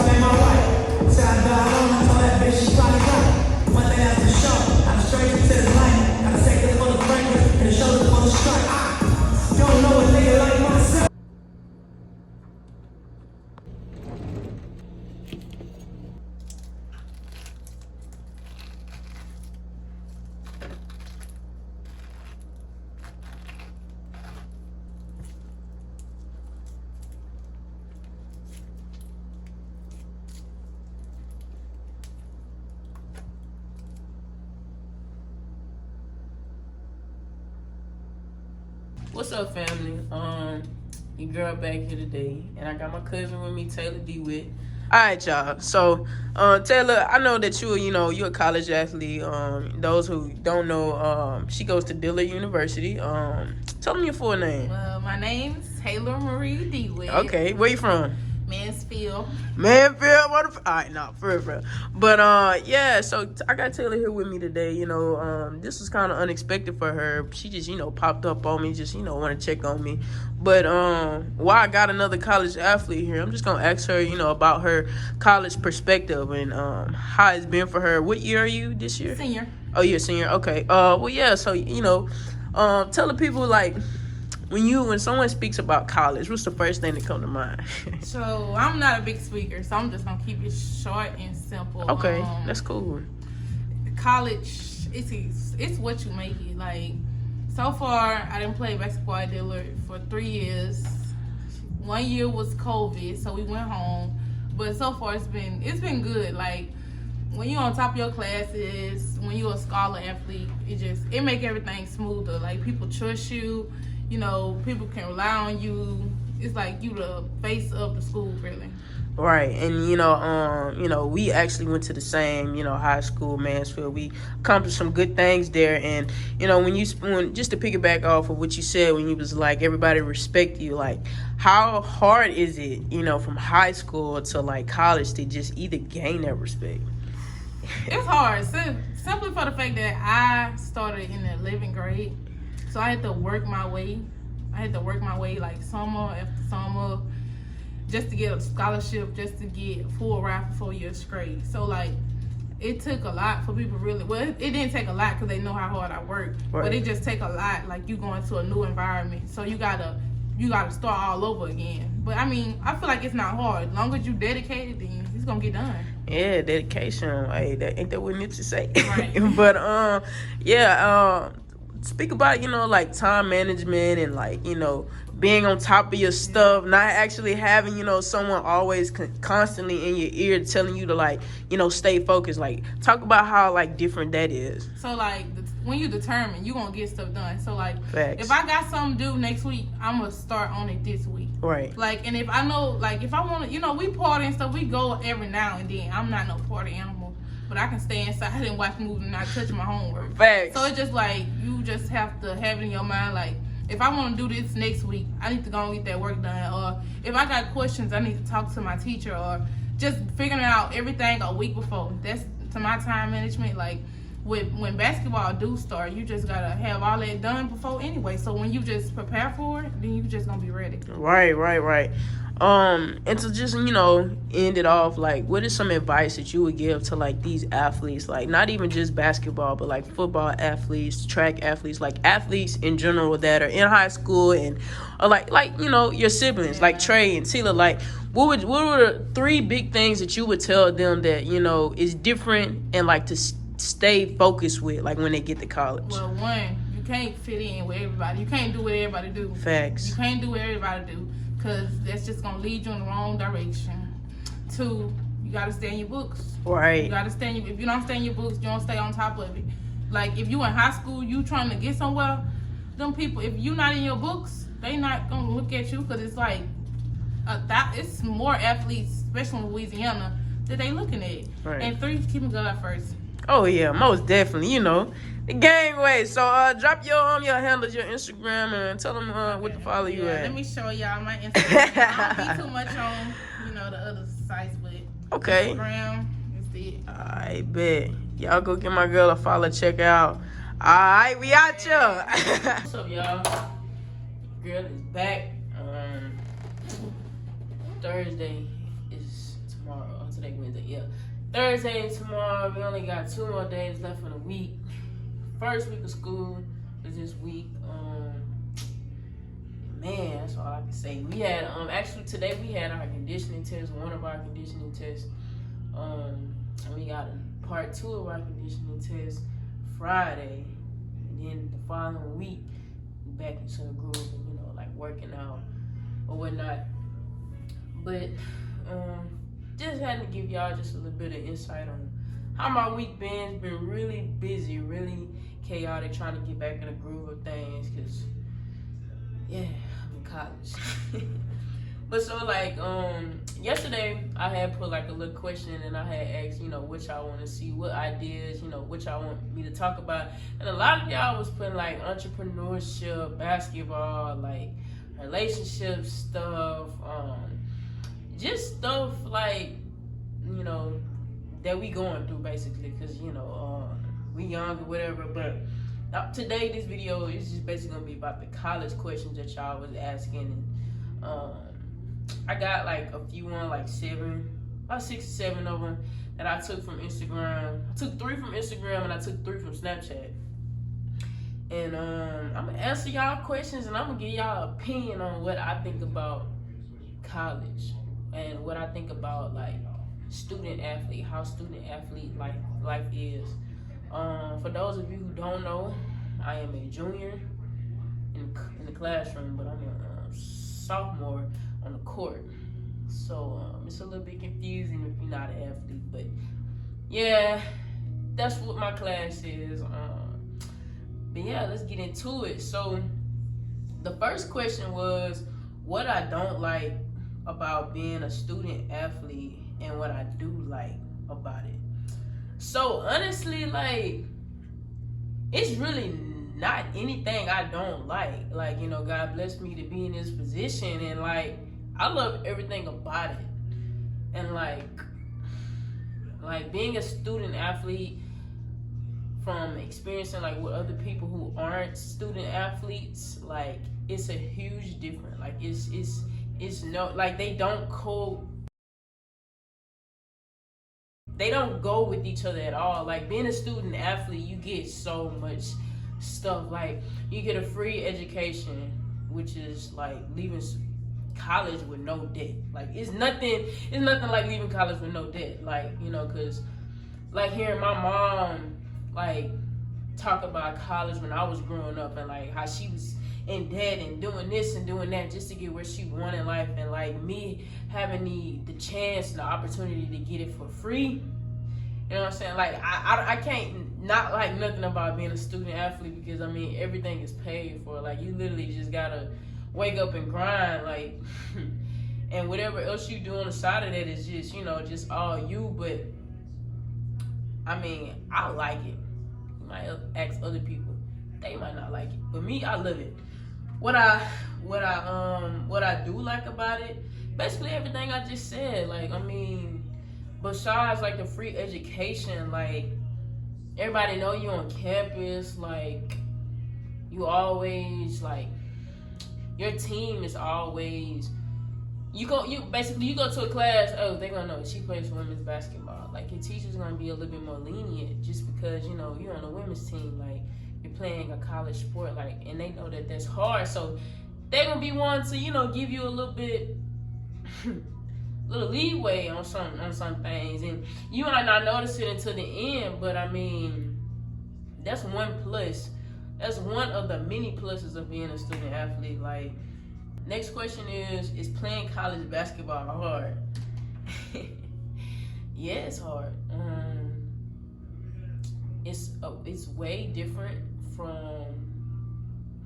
I made my wife. Said I got on, I told that bitch she probably right. One thing that's for sure, I'm straight into the light. Gotta take it for the fragrance and the shoulder for the strike. Don't know a nigga like myself. What's up, family? Your girl back here today, and I got my cousin with me, Taylor D. Witt. All right, y'all. So, Taylor, I know that you're a college athlete. Those who don't know, she goes to Dillard University. Tell them your full name. My name's Taylor Marie D. Witt. Okay, where you from? Mansfield. All right, nah, for real. But yeah, so I got Taylor here with me today. This was kind of unexpected for her. She just, popped up on me, just, want to check on me. But why I got another college athlete here, I'm just gonna ask her, about her college perspective and how it's been for her. What year are you this year? Senior. Oh, you're a senior. Okay. Well, yeah. So tell the people, like, when someone speaks about college, what's the first thing that come to mind? So I'm not a big speaker, so I'm just gonna keep it short and simple. Okay, that's cool. College, it's what you make it. Like, so far, I didn't play basketball at Dillard for 3 years. 1 year was COVID, so we went home. But so far, it's been good. Like, when you're on top of your classes, when you're a scholar athlete, it make everything smoother. Like, people trust you. People can rely on you. It's like you the face of the school, really. Right, and we actually went to the same, high school, Mansfield. We accomplished some good things there, and when just to piggyback off of what you said when you was like everybody respect you, like how hard is it, from high school to like college to just either gain that respect? It's hard, simply for the fact that I started in the 11th grade. So I had to work my way. Like summer after summer just to get a scholarship, just to get full ride for 4 years straight. So like it took a lot for people really. Well, it didn't take a lot because they know how hard I work. Right. But it just take a lot. Like you going to a new environment, so you gotta start all over again. But I mean, I feel like it's not hard. As long as you dedicated, then it's gonna get done. Yeah, dedication. Hey, ain't that what Nietzsche say? Right. But speak about, like time management and like, being on top of your stuff, not actually having, someone always constantly in your ear telling you to like, stay focused. Like talk about how like different that is. So like when you determine, you gonna get stuff done. So like Facts. If I got something due next week, I'm gonna start on it this week. Right. Like, and if I know, like if I want to, we party and stuff, we go every now and then. I'm not no party animal. But I can stay inside and watch movies and not touch my homework. Facts. So it's just like, you just have to have it in your mind, like, if I want to do this next week, I need to go and get that work done. Or if I got questions, I need to talk to my teacher. Or just figuring out everything a week before. That's to my time management. Like, when basketball do start, you just got to have all that done before anyway. So when you just prepare for it, then you just going to be ready. Right. And to just, end it off, like, what is some advice that you would give to, like, these athletes? Like, not even just basketball, but, like, football athletes, track athletes, like, athletes in general that are in high school and, your siblings, like Trey and Tila. Like, what were the 3 big things that you would tell them that, is different and, like, to stay focused with, like, when they get to college? Well, one, you can't fit in with everybody. You can't do what everybody do. Facts. You can't do what everybody do. Because that's just going to lead you in the wrong direction. 2, you got to stay in your books. Right. You got to stay if you don't stay in your books, you don't stay on top of it. Like, if you in high school, you trying to get somewhere, them people, if you not in your books, they not going to look at you because it's like, it's more athletes, especially in Louisiana, that they looking at. Right. And 3, keeping God first. Oh, yeah, most definitely, the gang way. So, drop your handles, your Instagram, and tell them what to follow you at. Let me show y'all my Instagram. I don't be too much on, the other sites, but okay. Instagram is it. I bet. Y'all go give my girl a follow, check out. Alright, we out here. What's up, y'all? Girl is back. Thursday is tomorrow. yeah. Thursday and tomorrow, we only got 2 more days left in the week. First week of school is this week. Man, that's all I can say. We had actually today we had our conditioning test, one of our conditioning tests. And we got a part 2 of our conditioning test Friday, and then the following week we back into the groove and like working out or whatnot. But just had to give y'all just a little bit of insight on how my week been. It's been really busy, really chaotic, trying to get back in the groove of things, because yeah, I'm in college. But so like yesterday I had put like a little question, and I had asked what y'all want to see, what ideas, what y'all want me to talk about, and a lot of y'all was putting like entrepreneurship, basketball, like relationship stuff, just stuff like that we going through basically, because we young or whatever. But today this video is just basically gonna be about the college questions that y'all was asking, and I got like a few on, like about 6 or 7 of them that I took from Instagram. I took 3 from Instagram and I took 3 from Snapchat. And I'm gonna answer y'all questions, and I'm gonna give y'all an opinion on what I think about college and what I think about like student athlete, how student athlete life is. For those of you who don't know, I am a junior in the classroom, but I'm a sophomore on the court. So it's a little bit confusing if you're not an athlete, but yeah, that's what my class is. But yeah, let's get into it. So the first question was what I don't like about being a student athlete and what I do like about it. So honestly, like, it's really not anything I don't like. Like, God blessed me to be in this position, and like, I love everything about it. And like being a student athlete, from experiencing like with other people who aren't student athletes, like, it's a huge difference. Like, it's no, like, they don't go with each other at all. Like, being a student athlete, you get so much stuff. Like, you get a free education, which is like leaving college with no debt. Like, it's nothing like leaving college with no debt. Like, because like hearing my mom like talk about college when I was growing up, and like how she was in debt and doing this and doing that just to get where she wanted in life, and like me having the chance and the opportunity to get it for free. You know what I'm saying? Like, I can't not like nothing about being a student athlete, because I mean, everything is paid for. Like, you literally just gotta wake up and grind, like, and whatever else you do on the side of that is just just all you. But I mean, I like it. You might ask other people, they might not like it, but me, I love it. What I do like about it, basically everything I just said. Like, I mean, besides like the free education, like, everybody know you on campus. Like, you always, like, your team is always, you go to a class, oh, they're gonna know she plays women's basketball. Like, your teacher's gonna be a little bit more lenient just because you're on a women's team. Like, you're playing a college sport, like, and they know that that's hard, so they're gonna be wanting to give you a little bit little leeway on some things, and you might not notice it until the end. But I mean, that's one plus. That's one of the many pluses of being a student athlete. Like, next question is playing college basketball hard? Yeah, it's hard. It's way different from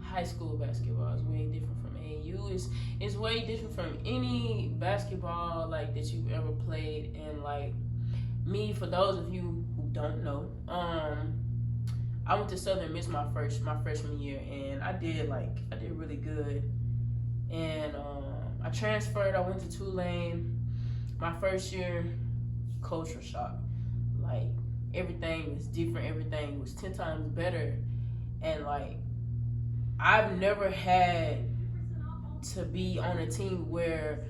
high school basketball. It's way different from AAU. It's way different from any basketball like that you've ever played. And like me, for those of you who don't know, I went to Southern Miss my freshman year, and I did really good. And I transferred. I went to Tulane. My first year, culture shock. Like, everything was different. Everything was 10 times better. And like, I've never had to be on a team where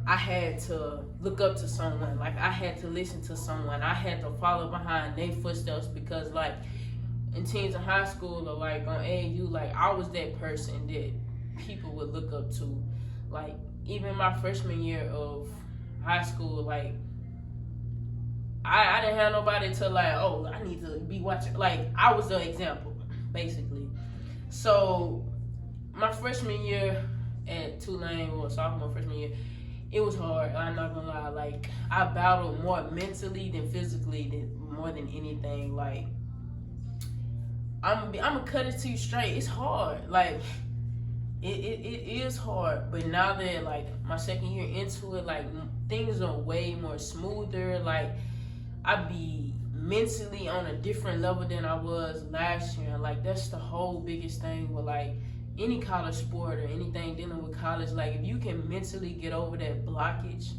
I had to look up to someone. Like, I had to listen to someone. I had to follow behind their footsteps because, like, in teens in high school or, like, on AAU, like, I was that person that people would look up to. Like, even my freshman year of high school, like, I didn't have nobody to, like, oh, I need to be watching. Like, I was the example, basically. So, my freshman year at Tulane, or sophomore, freshman year, it was hard. I'm not gonna lie. Like, I battled more mentally than physically, more than anything. Like, I'm gonna cut it to you straight. It's hard. Like, it is hard. But now that, like, my second year into it, like, things are way more smoother. Like, I be mentally on a different level than I was last year. Like, that's the whole biggest thing with, like, any college sport or anything dealing with college. Like, if you can mentally get over that blockage,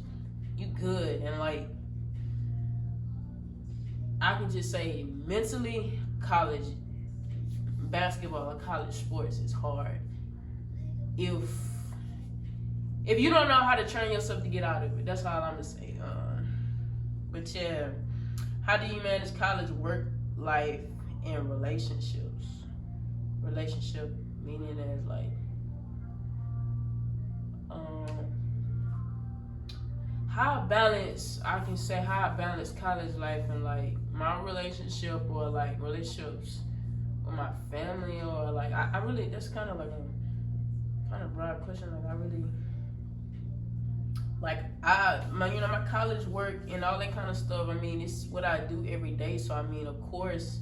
you good. And, like, I can just say mentally, college basketball or college sports is hard. If you don't know how to train yourself to get out of it, that's all I'm gonna say. But yeah, how do you manage college, work, life, and relationships? Relationship meaning as, like, how I balance college life and, like, my relationship, or, like, relationships with my family, or, like, I really, that's kind of like a kind of broad question. Like, I really, like, my college work and all that kind of stuff, I mean, it's what I do every day. So, I mean, of course,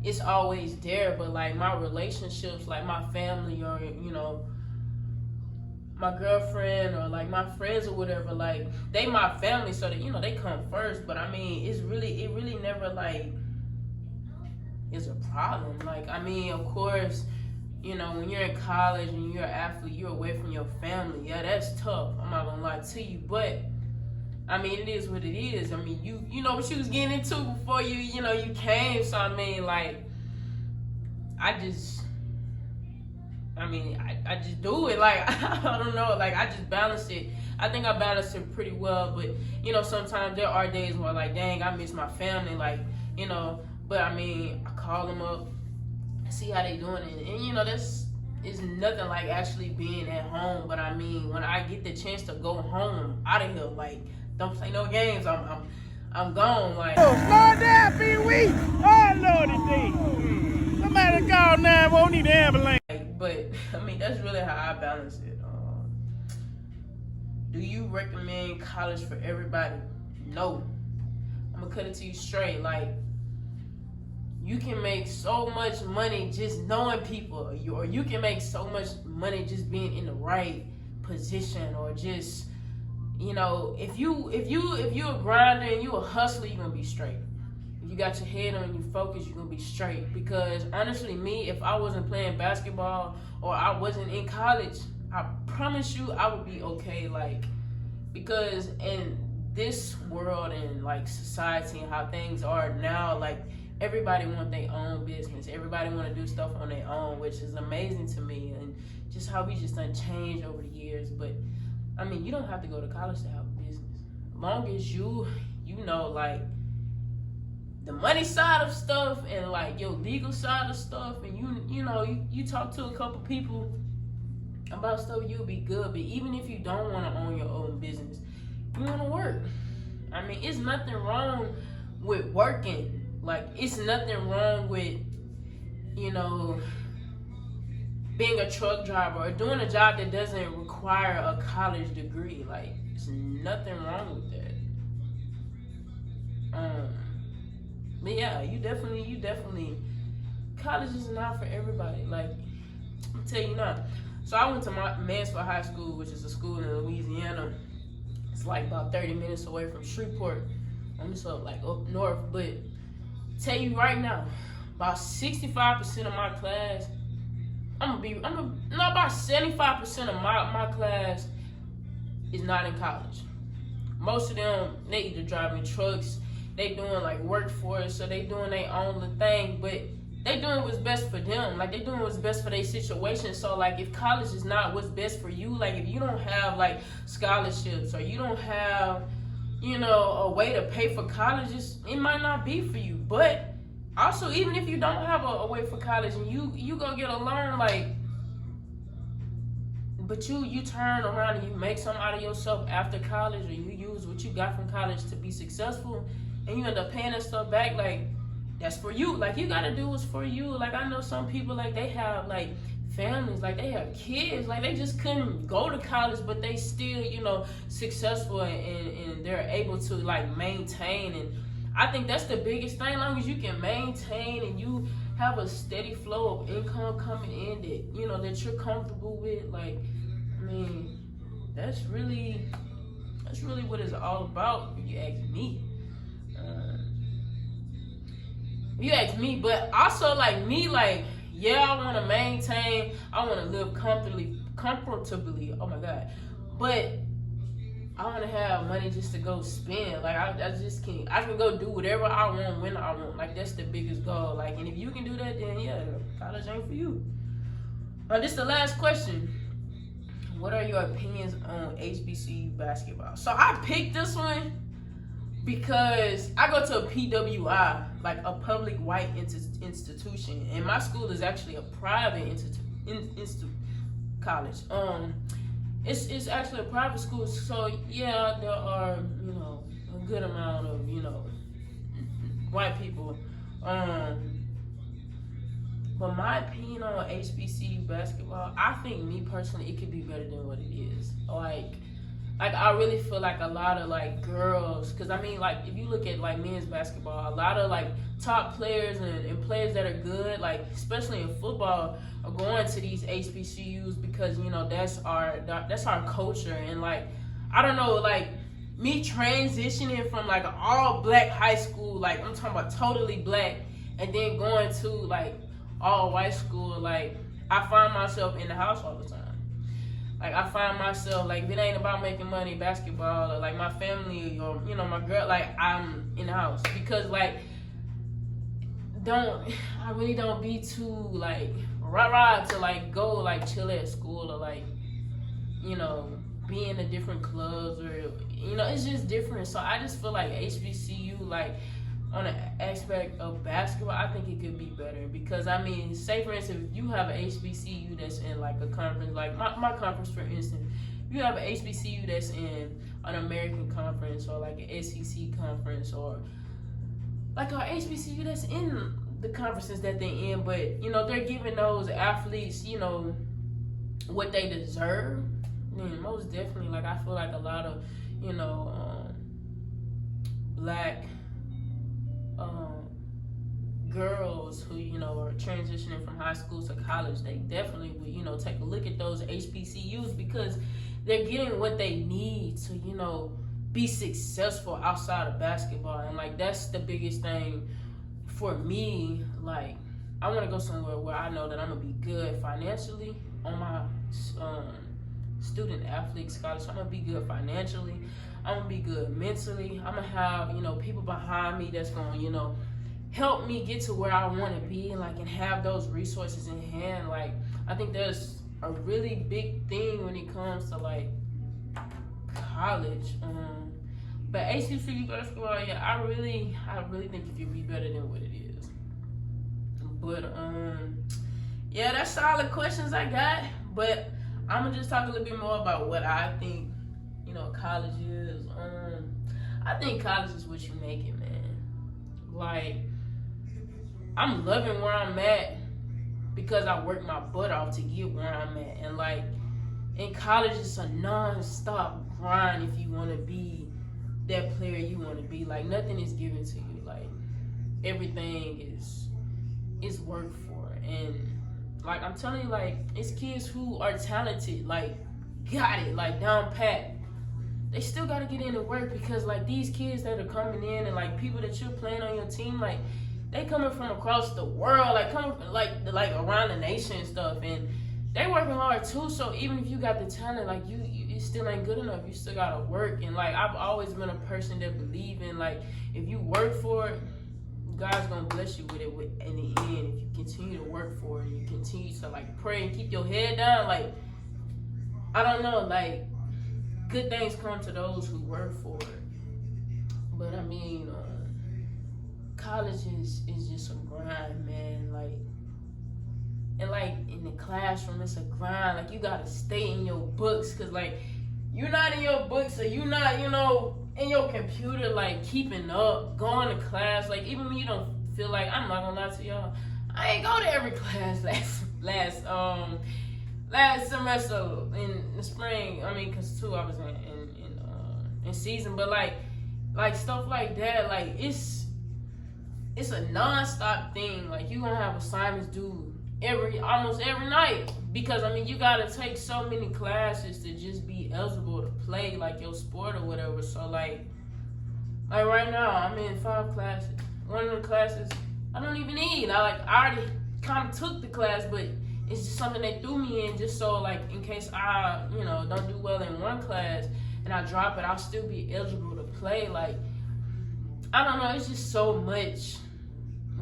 it's always there. But, like, my relationships, like, my family, or, my girlfriend, or, like, my friends or whatever, like, they my family, so that, they come first. But, I mean, it really never, like, is a problem. Like, I mean, of course, when you're in college and you're an athlete, you're away from your family. Yeah, that's tough. I'm not gonna lie to you, but I mean, it is what it is. I mean, you know what you was getting into before you came. So, I mean, like, I just do it. Like, I don't know. Like, I just balance it. I think I balance it pretty well. But, sometimes there are days where, like, dang, I miss my family. Like, but I mean, I call them up, see how they doing it. And, that's, it's nothing like actually being at home. But I mean, when I get the chance to go home out of here, like, don't play no games. I'm gone. Like, slow down, Pee-wee. Oh, Lordy D. Somebody call 911, need an ambulance. But I mean, that's really how I balance it. Do you recommend college for everybody? No. I'm gonna cut it to you straight. Like, you can make so much money just knowing people, or you can make so much money just being in the right position, or just, if you a grinder and you a hustler, you're gonna be straight. If you got your head on, you focus, you're gonna be straight. Because honestly, me, if I wasn't playing basketball or I wasn't in college, I promise you I would be okay. Like, because in this world and, like, society and how things are now, like, everybody want their own business. Everybody want to do stuff on their own, which is amazing to me, and just how we just done changed over the years. But I mean, you don't have to go to college to have a business. As long as you like, the money side of stuff and, like, your legal side of stuff, and you talk to a couple people about stuff, you'll be good. But even if you don't want to own your own business, you want to work. I mean, it's nothing wrong with working. Like, it's nothing wrong with, being a truck driver or doing a job that doesn't require a college degree. Like, there's nothing wrong with that. But yeah, you definitely, college is not for everybody. Like, I'm tell you now. So I went to Mansfield High School, which is a school in Louisiana. It's like about 30 minutes away from Shreveport. I'm just up north, but tell you right now, about 65% of my class, about 75% of my class is not in college. Most of them, they either driving trucks, they doing, like, workforce, so they doing their own little thing. But they doing what's best for them. Like, they doing what's best for their situation. So, like, if college is not what's best for you, like, if you don't have, like, scholarships or you don't have, you know, a way to pay for college, it might not be for you. But also, even if you don't have a way for college and you go get a loan, like, but you turn around and you make something out of yourself after college, or you use what you got from college to be successful, and you end up paying that stuff back, like, that's for you. Like, you gotta do what's for you. Like, I know some people, like, they have, like, families, like, they have kids, like, they just couldn't go to college, but they still, you know, successful, and they're able to, like, maintain. And I think that's the biggest thing. As long as you can maintain and you have a steady flow of income coming in that, you know, that you're comfortable with, like, I mean, that's really what it's all about, if you ask me. But also, like, me, like, yeah, I want to maintain, I want to live comfortably, oh my God, but I want to have money just to go spend. Like, I just can't, I can go do whatever I want when I want. Like, that's the biggest goal. Like, and if you can do that, then yeah, college ain't for you. This is the last question. What are your opinions on HBCU basketball? So I picked this one because I go to a PWI, like a public white institution, and my school is actually a private college. It's actually a private school, so yeah, there are, you know, a good amount of, you know, white people. But my opinion on HBCU basketball, I think, me personally, it could be better than what it is. Like I really feel like a lot of, like, girls, because I mean, like, if you look at, like, men's basketball, a lot of, like, top players and players that are good, like, especially in football, are going to these HBCUs because, you know, that's our culture. And, like, I don't know, like, me transitioning from, like, an all black high school, like, I'm talking about totally black, and then going to, like, all white school, like, I find myself in the house all the time. Like, I find myself, like, if it ain't about making money, basketball, or, like, my family, or, you know, my girl, like, I'm in the house. Because, like, I really don't be too, like, rah-rah to, like, go, like, chill at school, or, like, you know, be in the different clubs, or, you know, it's just different. So I just feel like HBCU, like, on an aspect of basketball, I think it could be better. Because, I mean, say, for instance, if you have an HBCU that's in, like, a conference, like my conference, for instance, if you have an HBCU that's in an American conference, or, like, an SEC conference, or, like, a HBCU that's in the conferences that they're in, but, you know, they're giving those athletes, you know, what they deserve, then most definitely, like, I feel like a lot of, you know, black girls who, you know, are transitioning from high school to college, they definitely would, you know, take a look at those HBCUs, because they're getting what they need to, you know, be successful outside of basketball. And, like, that's the biggest thing for me. Like, I want to go somewhere where I know that I'm gonna be good financially on my student athlete scholarship. I'm gonna be good financially, I'm gonna be good mentally, I'm gonna have, you know, people behind me that's gonna, you know, help me get to where I want to be, and, like, and have those resources in hand. Like, I think there's a really big thing when it comes to, like, college. But HBCU basketball, yeah, I really think it could be better than what it is. But yeah, that's solid questions I got. But I'm gonna just talk a little bit more about what I think, you know, college is. I think college is what you make it, man. Like, I'm loving where I'm at because I worked my butt off to get where I'm at. And, like, in college, it's a non-stop grind if you want to be that player you want to be. Like, nothing is given to you. Like, everything is worked for. And, like, I'm telling you, like, it's kids who are talented, like, got it, like, down pat. They still got to get in and work, because, like, these kids that are coming in, and, like, people that you're playing on your team, like, they coming from across the world, like, coming from, like around the nation and stuff, and they working hard too. So even if you got the talent, like, you still ain't good enough. You still gotta work. And, like, I've always been a person that believe in, like, if you work for it, God's gonna bless you with it in the end if you continue to work for it. You continue to like pray and keep your head down. Like, I don't know, like good things come to those who work for it. But I mean, college is just a grind, man. Like, and like in the classroom, it's a grind. Like, you gotta stay in your books, cause like you're not in your books, so you're not, you know, in your computer, like keeping up, going to class. Like, even when you don't feel like, I'm not gonna lie to y'all, I ain't go to every class last semester in the spring. I mean, cause too, I was in season, but like stuff like that, like it's a non-stop thing. Like, you gonna have assignments due almost every night, because I mean, you gotta take so many classes to just be eligible to play like your sport or whatever. So like right now I'm in 5 classes. One of the classes I don't even need. I already kind of took the class, but it's just something they threw me in just so like in case I, you know, don't do well in one class and I drop it, I'll still be eligible to play. Like, I don't know, it's just so much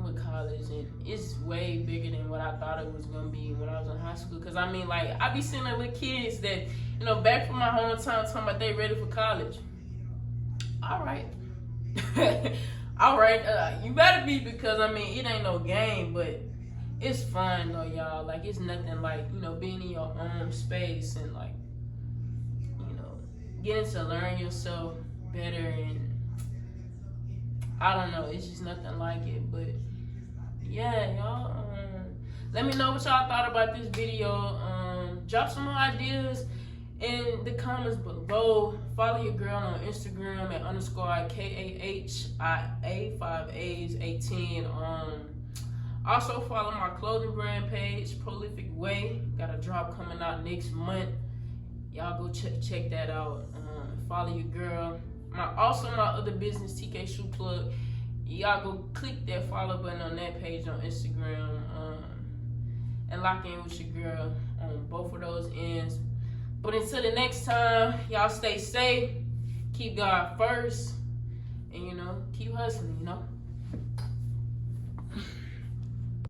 with college, and it's way bigger than what I thought it was gonna be when I was in high school. Cause I mean, like, I be seeing the little kids that, you know, back from my hometown talking about they ready for college. All right. All right, you better be, because I mean, it ain't no game, but it's fun though, y'all. Like, it's nothing like, you know, being in your own space and like, you know, getting to learn yourself better, and I don't know, it's just nothing like it. But yeah, y'all, let me know what y'all thought about this video. Drop some more ideas in the comments below. Follow your girl on Instagram at _KAHIA 5A's18. Also follow my clothing brand page, Prolific Way. Got a drop coming out next month. Y'all go check that out. Follow your girl. My other business, Tkshoeplug. Y'all go click that follow button on that page on Instagram, and lock in with your girl on both of those ends. But until the next time, y'all stay safe, keep God first, and you know, keep hustling, you know.